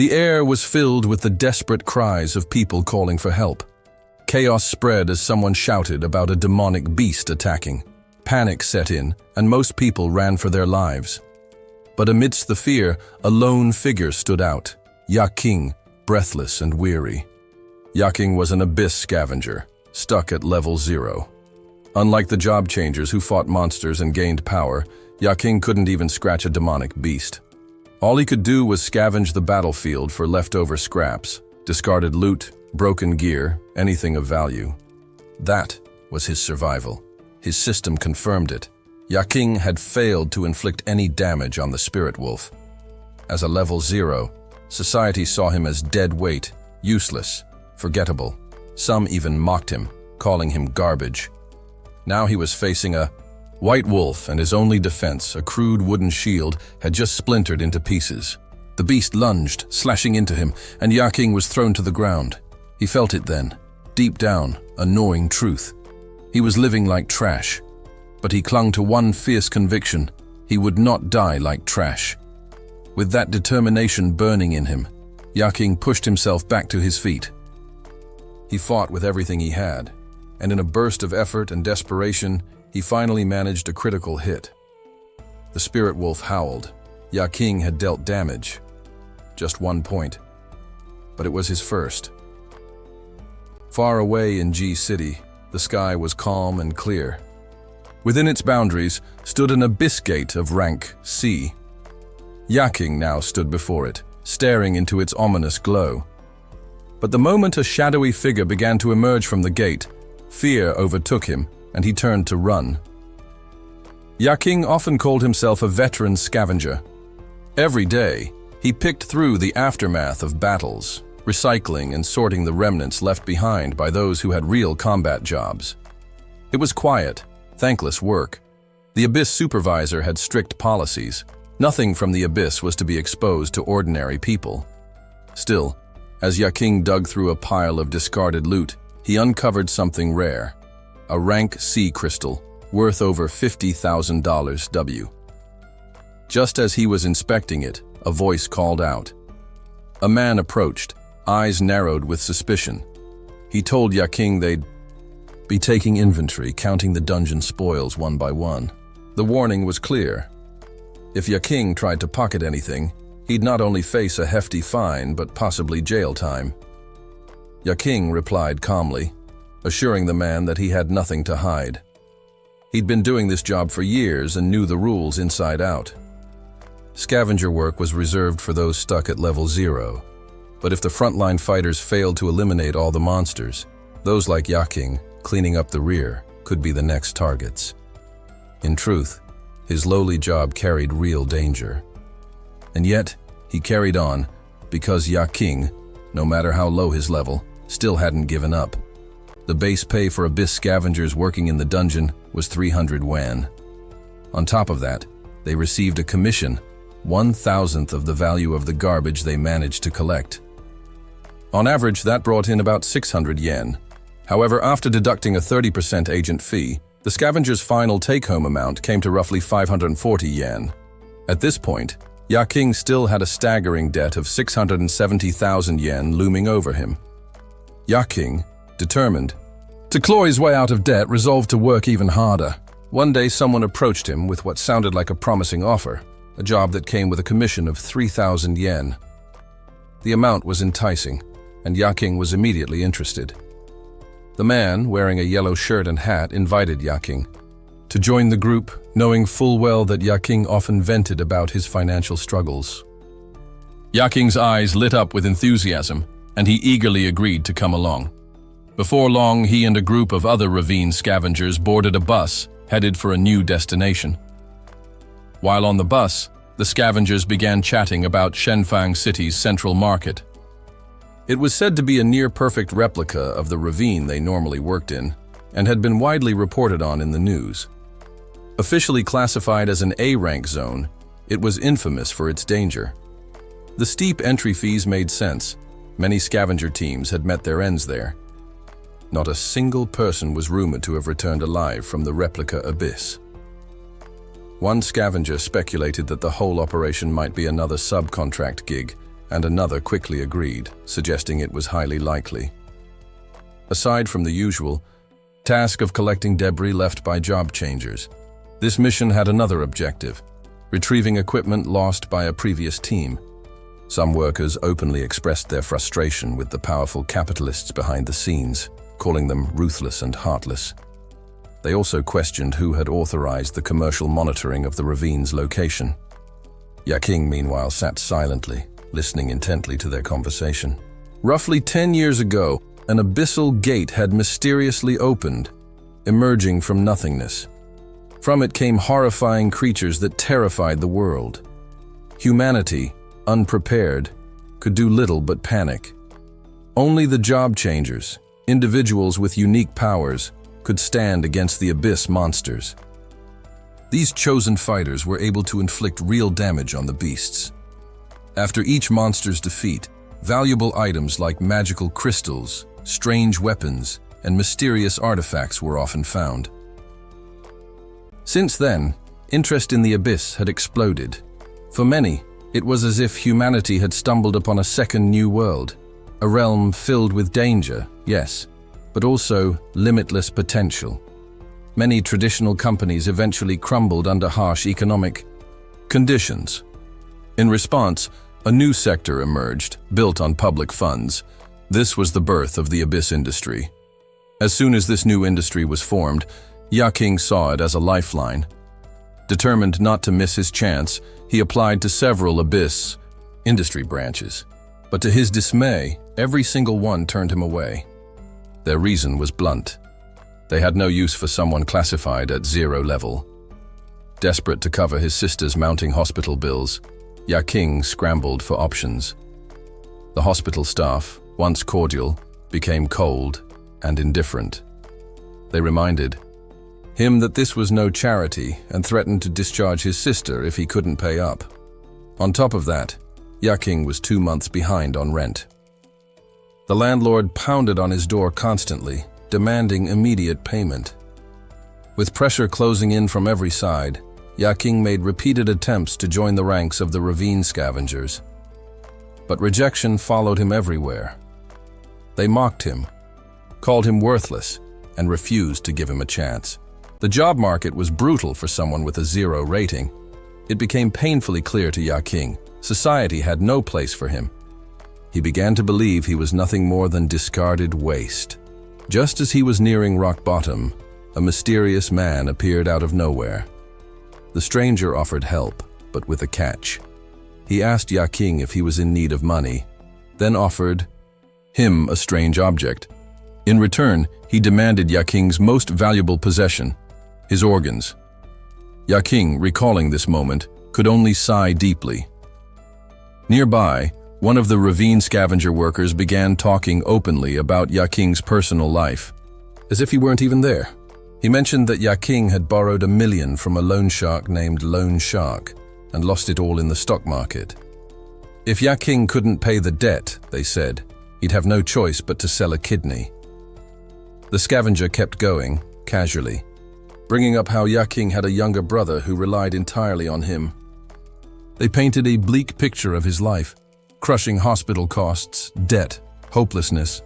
The air was filled with the desperate cries of people calling for help. Chaos spread as someone shouted about a demonic beast attacking. Panic set in, and most people ran for their lives. But amidst the fear, a lone figure stood out, Yaking, breathless and weary. Yaking was an abyss scavenger, stuck at level 0. Unlike the job changers who fought monsters and gained power, Yaking couldn't even scratch a demonic beast. All he could do was scavenge the battlefield for leftover scraps, discarded loot, broken gear, anything of value. That was his survival. His system confirmed it. Yaking had failed to inflict any damage on the spirit wolf. As a level 0, society saw him as dead weight, useless, forgettable. Some even mocked him, calling him garbage. Now he was facing a white wolf, and his only defense, a crude wooden shield, had just splintered into pieces. The beast lunged, slashing into him, and Yaking was thrown to the ground. He felt it then, deep down, a gnawing truth. He was living like trash, but he clung to one fierce conviction: he would not die like trash. With that determination burning in him, Yaking pushed himself back to his feet. He fought with everything he had, and in a burst of effort and desperation, he finally managed a critical hit. The spirit wolf howled. Yaking had dealt damage. Just 1 point. But it was his first. Far away in G City, the sky was calm and clear. Within its boundaries stood an abyss gate of rank C. Yaking now stood before it, staring into its ominous glow. But the moment a shadowy figure began to emerge from the gate, fear overtook him, and he turned to run. Yaking often called himself a veteran scavenger. Every day, he picked through the aftermath of battles, recycling and sorting the remnants left behind by those who had real combat jobs. It was quiet, thankless work. The Abyss supervisor had strict policies. Nothing from the Abyss was to be exposed to ordinary people. Still, as Yaking dug through a pile of discarded loot, he uncovered something rare. A rank C crystal, worth over $50,000 W. Just as he was inspecting it, a voice called out. A man approached, eyes narrowed with suspicion. He told Yaking they'd be taking inventory, counting the dungeon spoils one by one. The warning was clear. If Yaking tried to pocket anything, he'd not only face a hefty fine, but possibly jail time. Yaking replied calmly, assuring the man that he had nothing to hide. He'd been doing this job for years and knew the rules inside out. Scavenger work was reserved for those stuck at level 0, but if the frontline fighters failed to eliminate all the monsters, those like Yaking, cleaning up the rear, could be the next targets. In truth, his lowly job carried real danger. And yet, he carried on, because Yaking, no matter how low his level, still hadn't given up. The base pay for Abyss scavengers working in the dungeon was 300 wan. On top of that, they received a commission, 1/1000th of the value of the garbage they managed to collect. On average, that brought in about 600 yen. However, after deducting a 30% agent fee, the scavenger's final take-home amount came to roughly 540 yen. At this point, Yaking still had a staggering debt of 670,000 yen looming over him. Yaking, determined to claw his way out of debt, resolved to work even harder. One day someone approached him with what sounded like a promising offer, a job that came with a commission of 3,000 yen. The amount was enticing, and Yaking was immediately interested. The man, wearing a yellow shirt and hat, invited Yaking to join the group, knowing full well that Yaking often vented about his financial struggles. Yaking's eyes lit up with enthusiasm, and he eagerly agreed to come along. Before long, he and a group of other ravine scavengers boarded a bus headed for a new destination. While on the bus, the scavengers began chatting about Shenfang City's central market. It was said to be a near-perfect replica of the ravine they normally worked in, and had been widely reported on in the news. Officially classified as an A-rank zone, it was infamous for its danger. The steep entry fees made sense. Many scavenger teams had met their ends there. Not a single person was rumored to have returned alive from the replica Abyss. One scavenger speculated that the whole operation might be another subcontract gig, and another quickly agreed, suggesting it was highly likely. Aside from the usual task of collecting debris left by job changers, this mission had another objective: retrieving equipment lost by a previous team. Some workers openly expressed their frustration with the powerful capitalists behind the scenes, calling them ruthless and heartless. They also questioned who had authorized the commercial monitoring of the ravine's location. Yaking, meanwhile, sat silently, listening intently to their conversation. Roughly 10 years ago, an abyssal gate had mysteriously opened, emerging from nothingness. From it came horrifying creatures that terrified the world. Humanity, unprepared, could do little but panic. Only the job changers, individuals with unique powers, could stand against the abyss monsters. These chosen fighters were able to inflict real damage on the beasts. After each monster's defeat, valuable items like magical crystals, strange weapons, and mysterious artifacts were often found. Since then, interest in the abyss had exploded. For many, it was as if humanity had stumbled upon a second new world, a realm filled with danger, yes, but also limitless potential. Many traditional companies eventually crumbled under harsh economic conditions. In response, a new sector emerged, built on public funds. This was the birth of the abyss industry. As soon as this new industry was formed, Yaking saw it as a lifeline. Determined not to miss his chance, he applied to several abyss industry branches. But to his dismay, every single one turned him away. Their reason was blunt. They had no use for someone classified at 0 level. Desperate to cover his sister's mounting hospital bills, Yaking scrambled for options. The hospital staff, once cordial, became cold and indifferent. They reminded him that this was no charity and threatened to discharge his sister if he couldn't pay up. On top of that, Yaking was 2 months behind on rent. The landlord pounded on his door constantly, demanding immediate payment. With pressure closing in from every side, Yaking made repeated attempts to join the ranks of the ravine scavengers. But rejection followed him everywhere. They mocked him, called him worthless, and refused to give him a chance. The job market was brutal for someone with a 0 rating. It became painfully clear to Yaking society had no place for him. He began to believe he was nothing more than discarded waste. Just as he was nearing rock bottom, a mysterious man appeared out of nowhere. The stranger offered help, but with a catch. He asked Yaking if he was in need of money, then offered him a strange object. In return, he demanded Yaking's most valuable possession, his organs. Yaking, recalling this moment, could only sigh deeply. Nearby, one of the ravine scavenger workers began talking openly about Yaking's personal life, as if he weren't even there. He mentioned that Yaking had borrowed $1 million from a loan shark named Loan Shark and lost it all in the stock market. If Yaking couldn't pay the debt, they said, he'd have no choice but to sell a kidney. The scavenger kept going, casually, bringing up how Yaking had a younger brother who relied entirely on him. They painted a bleak picture of his life, crushing hospital costs, debt, hopelessness.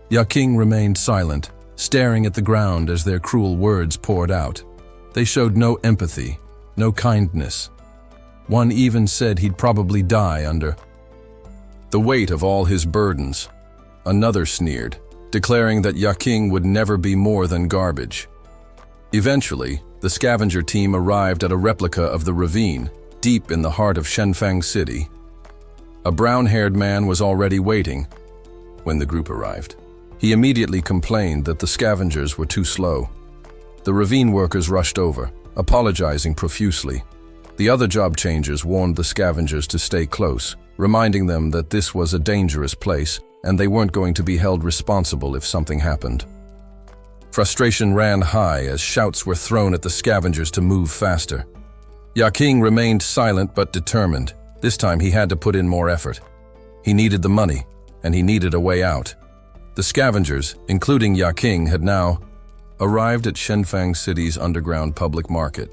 Yaking remained silent, staring at the ground as their cruel words poured out. They showed no empathy, no kindness. One even said he'd probably die under the weight of all his burdens. Another sneered, declaring that Yaking would never be more than garbage. Eventually, the scavenger team arrived at a replica of the ravine, deep in the heart of Shenfang City. A brown-haired man was already waiting when the group arrived. He immediately complained that the scavengers were too slow. The ravine workers rushed over, apologizing profusely. The other job changers warned the scavengers to stay close, reminding them that this was a dangerous place and they weren't going to be held responsible if something happened. Frustration ran high as shouts were thrown at the scavengers to move faster. Yaking remained silent but determined. This time he had to put in more effort. He needed the money, and he needed a way out. The scavengers, including Yaking, had now arrived at Shenfang City's underground public market,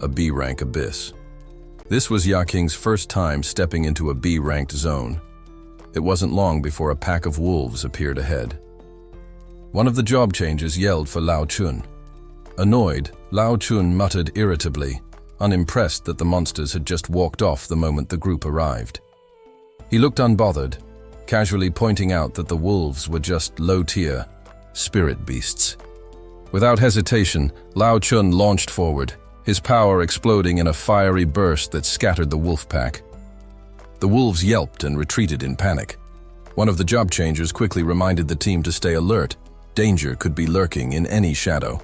a B-rank abyss. This was Yaking's first time stepping into a B-ranked zone. It wasn't long before a pack of wolves appeared ahead. One of the job changers yelled for Lao Chun. Annoyed, Lao Chun muttered irritably, unimpressed that the monsters had just walked off the moment the group arrived. He looked unbothered, casually pointing out that the wolves were just low-tier spirit beasts. Without hesitation, Lao Chun launched forward, his power exploding in a fiery burst that scattered the wolf pack. The wolves yelped and retreated in panic. One of the job changers quickly reminded the team to stay alert. Danger could be lurking in any shadow.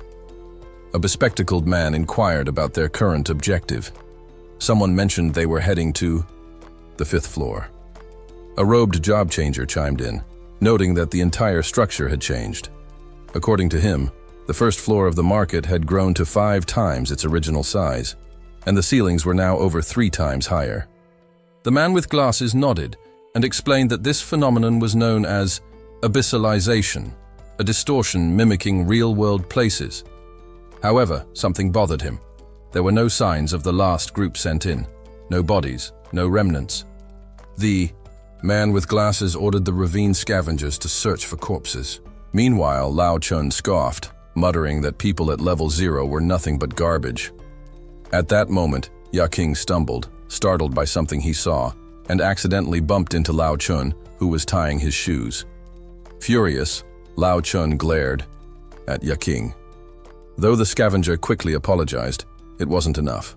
A bespectacled man inquired about their current objective. Someone mentioned they were heading to the 5th floor. A robed job changer chimed in, noting that the entire structure had changed. According to him, the 1st floor of the market had grown to 5 times its original size, and the ceilings were now over 3 times higher. The man with glasses nodded and explained that this phenomenon was known as abyssalization, a distortion mimicking real-world places. However, something bothered him. There were no signs of the last group sent in. No bodies, no remnants. The man with glasses ordered the ravine scavengers to search for corpses. Meanwhile, Lao Chun scoffed, muttering that people at level 0 were nothing but garbage. At that moment, Yaking stumbled, startled by something he saw, and accidentally bumped into Lao Chun, who was tying his shoes. Furious, Lao Chun glared at Yaking. Though the scavenger quickly apologized, it wasn't enough.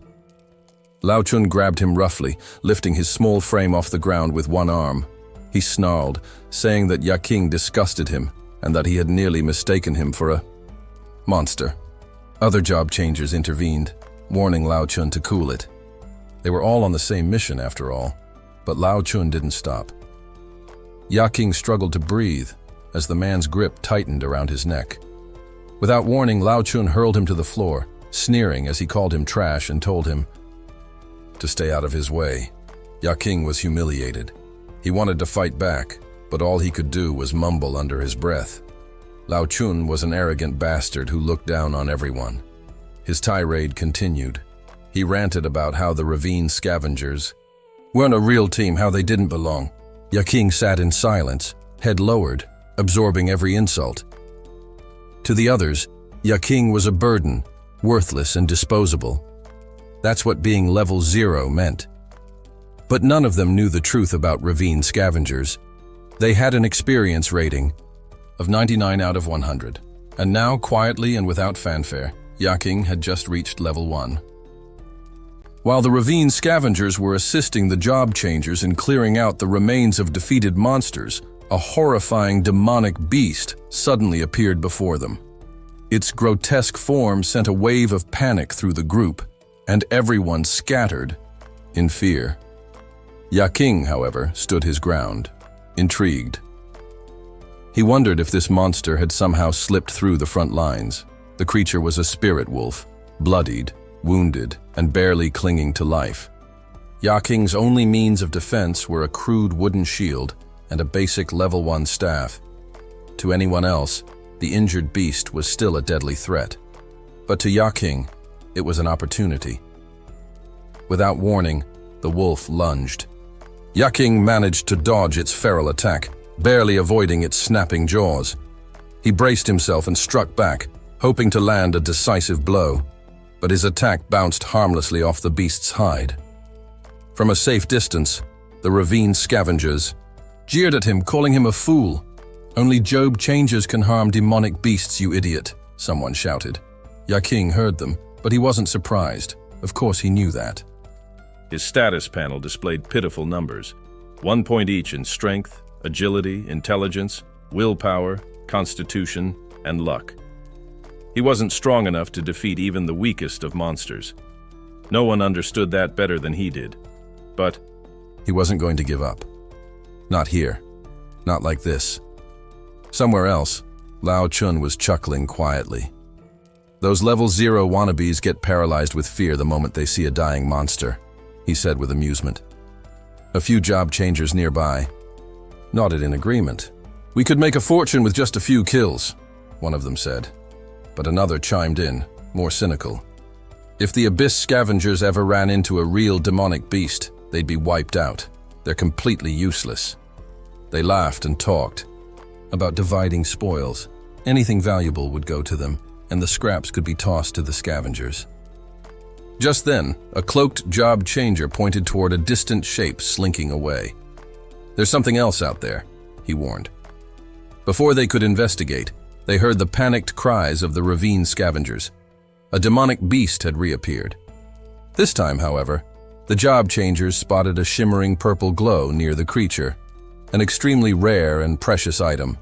Lao Chun grabbed him roughly, lifting his small frame off the ground with one arm. He snarled, saying that Yaking disgusted him and that he had nearly mistaken him for a monster. Other job changers intervened, warning Lao Chun to cool it. They were all on the same mission after all, but Lao Chun didn't stop. Yaking struggled to breathe as the man's grip tightened around his neck. Without warning, Lao Chun hurled him to the floor, sneering as he called him trash and told him to stay out of his way. Yaking was humiliated. He wanted to fight back, but all he could do was mumble under his breath. Lao Chun was an arrogant bastard who looked down on everyone. His tirade continued. He ranted about how the ravine scavengers weren't a real team, how they didn't belong. Yaking sat in silence, head lowered, absorbing every insult. To the others, Yaking was a burden, worthless and disposable. That's what being level 0 meant. But none of them knew the truth about ravine scavengers. They had an experience rating of 99 out of 100. And now, quietly and without fanfare, Yaking had just reached level 1. While the ravine scavengers were assisting the job changers in clearing out the remains of defeated monsters, a horrifying demonic beast suddenly appeared before them. Its grotesque form sent a wave of panic through the group, and everyone scattered in fear. Yaking, however, stood his ground, intrigued. He wondered if this monster had somehow slipped through the front lines. The creature was a spirit wolf, bloodied, wounded, and barely clinging to life. Yaking's only means of defense were a crude wooden shield and a basic level 1 staff. To anyone else, the injured beast was still a deadly threat. But to Yaking, it was an opportunity. Without warning, the wolf lunged. Yaking managed to dodge its feral attack, barely avoiding its snapping jaws. He braced himself and struck back, hoping to land a decisive blow, but his attack bounced harmlessly off the beast's hide. From a safe distance, the ravine scavengers jeered at him, calling him a fool. "Only job changers can harm demonic beasts, you idiot," someone shouted. Yaking heard them, but he wasn't surprised. Of course he knew that. His status panel displayed pitiful numbers, 1 point each in strength, agility, intelligence, willpower, constitution, and luck. He wasn't strong enough to defeat even the weakest of monsters. No one understood that better than he did. But he wasn't going to give up. Not here. Not like this. Somewhere else, Lao Chun was chuckling quietly. "Those level 0 wannabes get paralyzed with fear the moment they see a dying monster," he said with amusement. A few job changers nearby nodded in agreement. "We could make a fortune with just a few kills," one of them said. But another chimed in, more cynical. "If the abyss scavengers ever ran into a real demonic beast, they'd be wiped out. They're completely useless." They laughed and talked about dividing spoils. Anything valuable would go to them, and the scraps could be tossed to the scavengers. Just then, a cloaked job changer pointed toward a distant shape slinking away. "There's something else out there," he warned. Before they could investigate, they heard the panicked cries of the ravine scavengers. A demonic beast had reappeared. This time, however, the job changers spotted a shimmering purple glow near the creature, an extremely rare and precious item.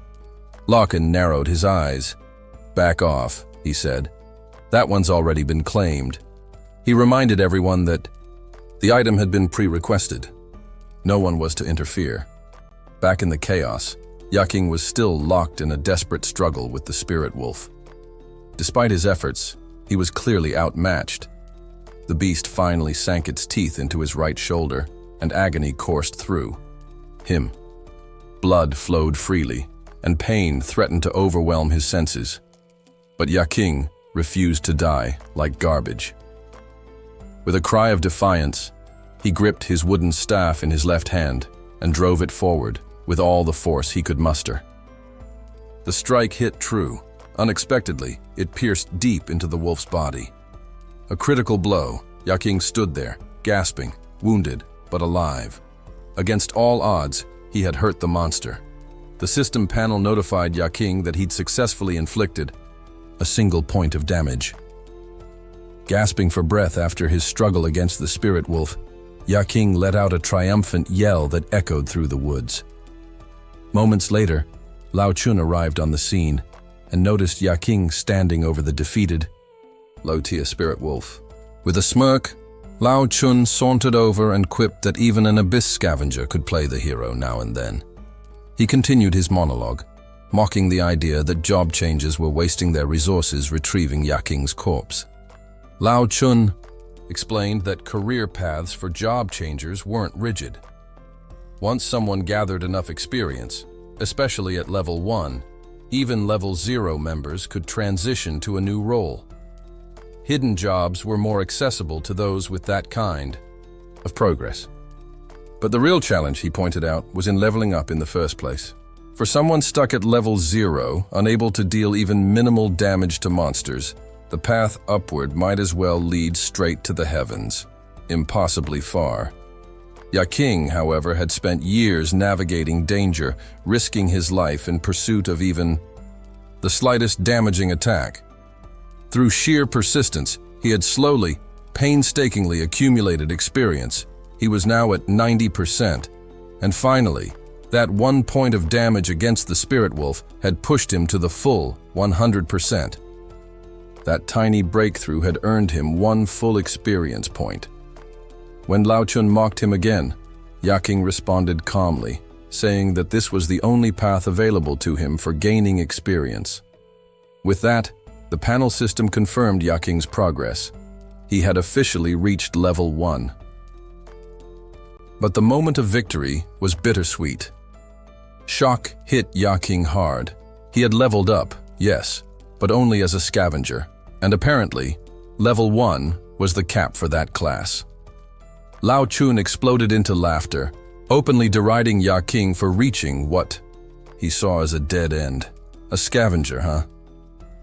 Lachlan narrowed his eyes. "Back off," he said. "That one's already been claimed." He reminded everyone that the item had been pre-requested. No one was to interfere. Back in the chaos, Yaking was still locked in a desperate struggle with the spirit wolf. Despite his efforts, he was clearly outmatched. The beast finally sank its teeth into his right shoulder, and agony coursed through him. Blood flowed freely, and pain threatened to overwhelm his senses. But Yaking refused to die like garbage. With a cry of defiance, he gripped his wooden staff in his left hand and drove it forward with all the force he could muster. The strike hit true. Unexpectedly, it pierced deep into the wolf's body. A critical blow. Yaking stood there, gasping, wounded, but alive. Against all odds, he had hurt the monster. The system panel notified Yaking that he'd successfully inflicted a single point of damage. Gasping for breath after his struggle against the spirit wolf, Yaking let out a triumphant yell that echoed through the woods. Moments later, Lao Chun arrived on the scene and noticed Yaking standing over the defeated, low-tier spirit wolf. With a smirk, Lao Chun sauntered over and quipped that even an abyss scavenger could play the hero now and then. He continued his monologue, mocking the idea that job changers were wasting their resources retrieving Yaking's corpse. Lao Chun explained that career paths for job changers weren't rigid. Once someone gathered enough experience, especially at level 1, even level 0 members could transition to a new role. Hidden jobs were more accessible to those with that kind of progress. But the real challenge, he pointed out, was in leveling up in the first place. For someone stuck at level 0, unable to deal even minimal damage to monsters, the path upward might as well lead straight to the heavens, impossibly far. Yaking, however, had spent years navigating danger, risking his life in pursuit of even the slightest damaging attack. Through sheer persistence, he had slowly, painstakingly accumulated experience. He was now at 90%, and finally, that 1 point of damage against the spirit wolf had pushed him to the full 100%. That tiny breakthrough had earned him 1 full experience point. When Lao Chun mocked him again, Yaking responded calmly, saying that this was the only path available to him for gaining experience. With that, the panel system confirmed Yaking's progress. He had officially reached level 1. But the moment of victory was bittersweet. Shock hit Yaking hard. He had leveled up, yes, but only as a scavenger, and apparently, level 1 was the cap for that class. Lao Chun exploded into laughter, openly deriding Yaking for reaching what he saw as a dead end. A scavenger, huh?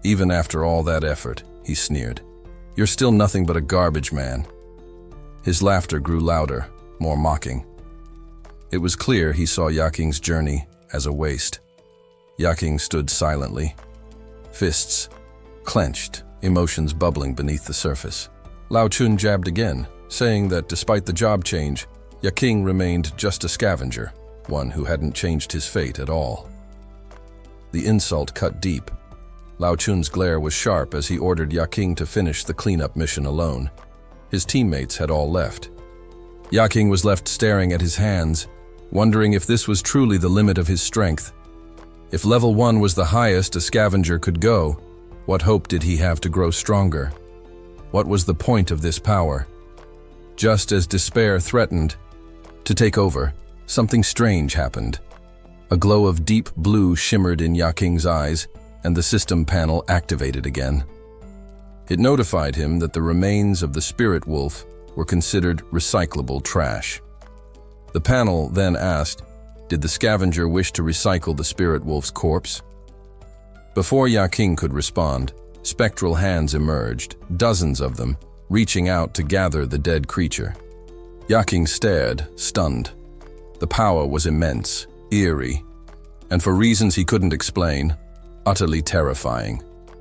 Even after all that effort, he sneered. You're still nothing but a garbage man. His laughter grew louder, more mocking. It was clear he saw Yaking's journey as a waste. Yaking stood silently, fists clenched, emotions bubbling beneath the surface. Lao Chun jabbed again, saying that despite the job change, Yaking remained just a scavenger, one who hadn't changed his fate at all. The insult cut deep. Lao Chun's glare was sharp as he ordered Yaking to finish the cleanup mission alone. His teammates had all left. Yaking was left staring at his hands, wondering if this was truly the limit of his strength. If level 1 was the highest a scavenger could go, what hope did he have to grow stronger? What was the point of this power? Just as despair threatened to take over, something strange happened. A glow of deep blue shimmered in Yaking's eyes, and the system panel activated again. It notified him that the remains of the spirit wolf were considered recyclable trash. The panel then asked, Did the scavenger wish to recycle the spirit wolf's corpse? Before Yaking could respond, spectral hands emerged, dozens of them, reaching out to gather the dead creature. Yaking stared, stunned. The power was immense, eerie, and for reasons he couldn't explain, utterly terrifying.